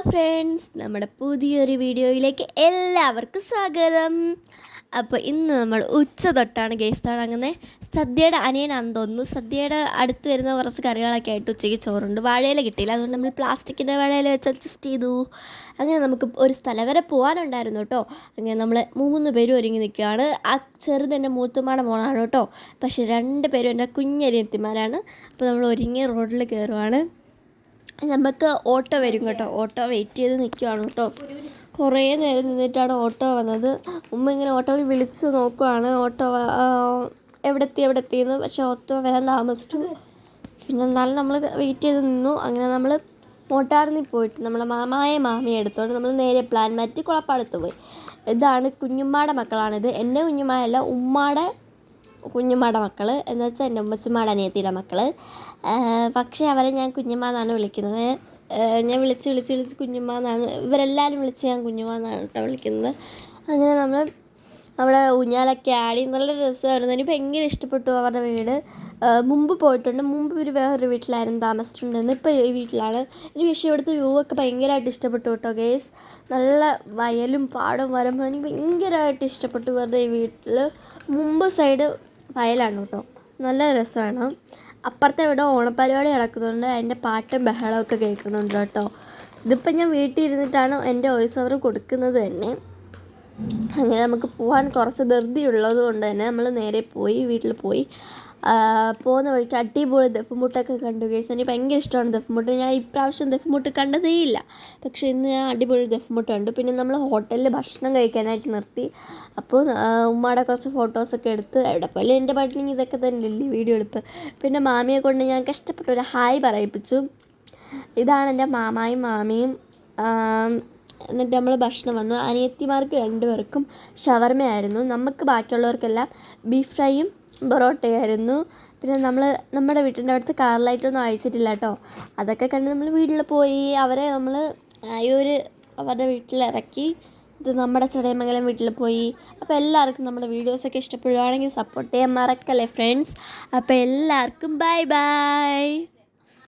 Friends, നമ്മുടെ പുതിയൊരു വീഡിയോയിലേക്ക് എല്ലാവർക്കും സ്വാഗതം. അപ്പോൾ ഇന്ന് നമ്മൾ ഉച്ച തൊട്ടാണ് ഗെയ്സ് തുടങ്ങുന്നത്. സദ്യയുടെ അനിയനാണെന്ന് തോന്നുന്നു. സദ്യയുടെ അടുത്ത് വരുന്ന കുറച്ച് കറികളൊക്കെ ആയിട്ട് ഉച്ചയ്ക്ക് ചോറുണ്ട്. വാഴയില കിട്ടിയില്ല, അതുകൊണ്ട് നമ്മൾ പ്ലാസ്റ്റിക്കിൻ്റെ വാഴയില വെച്ച് അഡ്ജസ്റ്റ് ചെയ്തു. അങ്ങനെ നമുക്ക് ഒരു സ്ഥലം വരെ പോകാനുണ്ടായിരുന്നു കേട്ടോ. അങ്ങനെ നമ്മൾ 3 പേരും ഒരുങ്ങി നിൽക്കുകയാണ്. ആ ചെറുതെൻ്റെ മൂത്തുമ്മാടെ മോളാണ് കേട്ടോ. പക്ഷേ 2 പേരും എൻ്റെ കുഞ്ഞനിയത്തിമാരാണ്. അപ്പോൾ നമ്മൾ ഒരുങ്ങി റോഡിൽ കയറുവാണ്. നമുക്ക് ഓട്ടോ വരും കേട്ടോ. ഓട്ടോ വെയിറ്റ് ചെയ്ത് നിൽക്കുകയാണ് കേട്ടോ. കുറേ നേരം നിന്നിട്ടാണ് ഓട്ടോ വന്നത്. ഉമ്മ ഇങ്ങനെ ഓട്ടോയിൽ വിളിച്ചു നോക്കുവാണ്, ഓട്ടോ എവിടെ എത്തിയെന്ന്. പക്ഷേ ഓട്ടോ വരാൻ താമസിച്ചു. പിന്നെ എന്നാലും നമ്മൾ വെയിറ്റ് ചെയ്ത് നിന്നു. അങ്ങനെ നമ്മൾ മോട്ടാറിൽ പോയിട്ട് നമ്മളെ മാമിയെ എടുത്തോണ്ട് നമ്മൾ നേരെ പ്ലാൻ മാറ്റി കുളപ്പാടത്ത് പോയി. ഇതാണ് കുഞ്ഞുമ്മാടെ മക്കളാണിത്. എൻ്റെ കുഞ്ഞുമ്മയല്ല, ഉമ്മാടെ കുഞ്ഞുമ്മയുടെ മക്കൾ, എന്ന് വെച്ചാൽ എൻ്റെ ഉമ്മച്ചുമ്മയുടെ അനിയത്തിയുടെ മക്കൾ. പക്ഷേ അവരെ ഞാൻ കുഞ്ഞുമ്മ എന്നാണ് വിളിക്കുന്നത്. ഞാൻ വിളിച്ച് കുഞ്ഞുമ്മ എന്നാണ്, ഇവരെല്ലാവരും വിളിച്ച് ഞാൻ കുഞ്ഞുമ്മ എന്നാണ് കേട്ടോ വിളിക്കുന്നത്. അങ്ങനെ നമ്മൾ അവിടെ ഊഞ്ഞാലൊക്കെ ആടി നല്ല രസമായിരുന്നു. എനിക്ക് ഭയങ്കര ഇഷ്ടപ്പെട്ടു അവരുടെ വീട്. മുമ്പ് പോയിട്ടുണ്ട്. മുമ്പ് ഇവർ വേറൊരു വീട്ടിലായിരുന്നു താമസിച്ചിട്ടുണ്ടെന്ന്. ഇപ്പോൾ ഈ വീട്ടിലാണ്. എനിക്ക് പക്ഷേ ഇവിടുത്തെ വ്യൂ ഒക്കെ ഭയങ്കരമായിട്ട് ഇഷ്ടപ്പെട്ടു കേട്ടോ ഗേസ്. നല്ല വയലും പാടവും വരുമ്പോൾ എനിക്ക് ഭയങ്കരമായിട്ട് ഇഷ്ടപ്പെട്ടു ഇവരുടെ ഈ വീട്ടിൽ. മുമ്പ് സൈഡ് വയലാണ് കേട്ടോ, നല്ല രസമാണ്. അപ്പുറത്തെ ഇവിടെ ഓണപ്പരിപാടി നടക്കുന്നുണ്ട്, അതിൻ്റെ പാട്ടും ബഹളമൊക്കെ കേൾക്കുന്നുണ്ട് കേട്ടോ. ഇതിപ്പോൾ ഞാൻ വീട്ടിൽ ഇരുന്നിട്ടാണ് എൻ്റെ വോയിസ് ഓവർ കൊടുക്കുന്നത് തന്നെ. അങ്ങനെ നമുക്ക് പോകാൻ കുറച്ച് ധൃതി ഉള്ളത് കൊണ്ട് തന്നെ നമ്മൾ നേരെ വീട്ടിൽ പോയി. പോകുന്ന വഴിക്ക് അടിപൊളി ദഫ്മുട്ടൊക്കെ കണ്ടു ഗൈസ്. എനിക്ക് ഭയങ്കര ഇഷ്ടമാണ് ദഫ്മുട്ട്. ഞാൻ ഇപ്രാവശ്യം ദഫ്മുട്ട് കണ്ടതേ ഇല്ല, പക്ഷേ ഇന്ന് ഞാൻ അടിപൊളി ദഫ്മുട്ട് കണ്ടു. പിന്നെ നമ്മൾ ഹോട്ടലിൽ ഭക്ഷണം കഴിക്കാനായിട്ട് നിർത്തി. അപ്പോൾ ഉമ്മയുടെ കുറച്ച് ഫോട്ടോസൊക്കെ എടുത്ത് എവിടെ പോയാലും എൻ്റെ പാട്ടിൽ ഇതൊക്കെ തന്നെയല്ലേ വീഡിയോ എടുപ്പ്. പിന്നെ മാമിയെ കൊണ്ട് ഞാൻ കഷ്ടപ്പെട്ട് ഒരു ഹായ് പറയിപ്പിച്ചു. ഇതാണ് എൻ്റെ മാമായും മാമിയും. എന്നിട്ട് നമ്മൾ ഭക്ഷണം വന്നു. അനിയത്തിമാർക്ക് 2 പേർക്കും ഷവർമയായിരുന്നു. നമുക്ക് ബാക്കിയുള്ളവർക്കെല്ലാം ബീഫ് ഫ്രൈയും പൊറോട്ടയായിരുന്നു. പിന്നെ നമ്മുടെ വീട്ടിൻ്റെ അടുത്ത് കാർ ലൈറ്റൊന്നും അയച്ചിട്ടില്ല കേട്ടോ. അതൊക്കെ കണ്ട് നമ്മൾ വീട്ടിൽ പോയി. അവരെ നമ്മൾ അവരുടെ വീട്ടിലിറക്കി. ഇത് നമ്മുടെ ചടയമംഗലം വീട്ടിൽ പോയി. അപ്പോൾ എല്ലാവർക്കും നമ്മുടെ വീഡിയോസൊക്കെ ഇഷ്ടപ്പെടുകയാണെങ്കിൽ സപ്പോർട്ട് ചെയ്യാൻ മറക്കല്ലേ ഫ്രണ്ട്സ്. അപ്പോൾ എല്ലാവർക്കും ബൈ.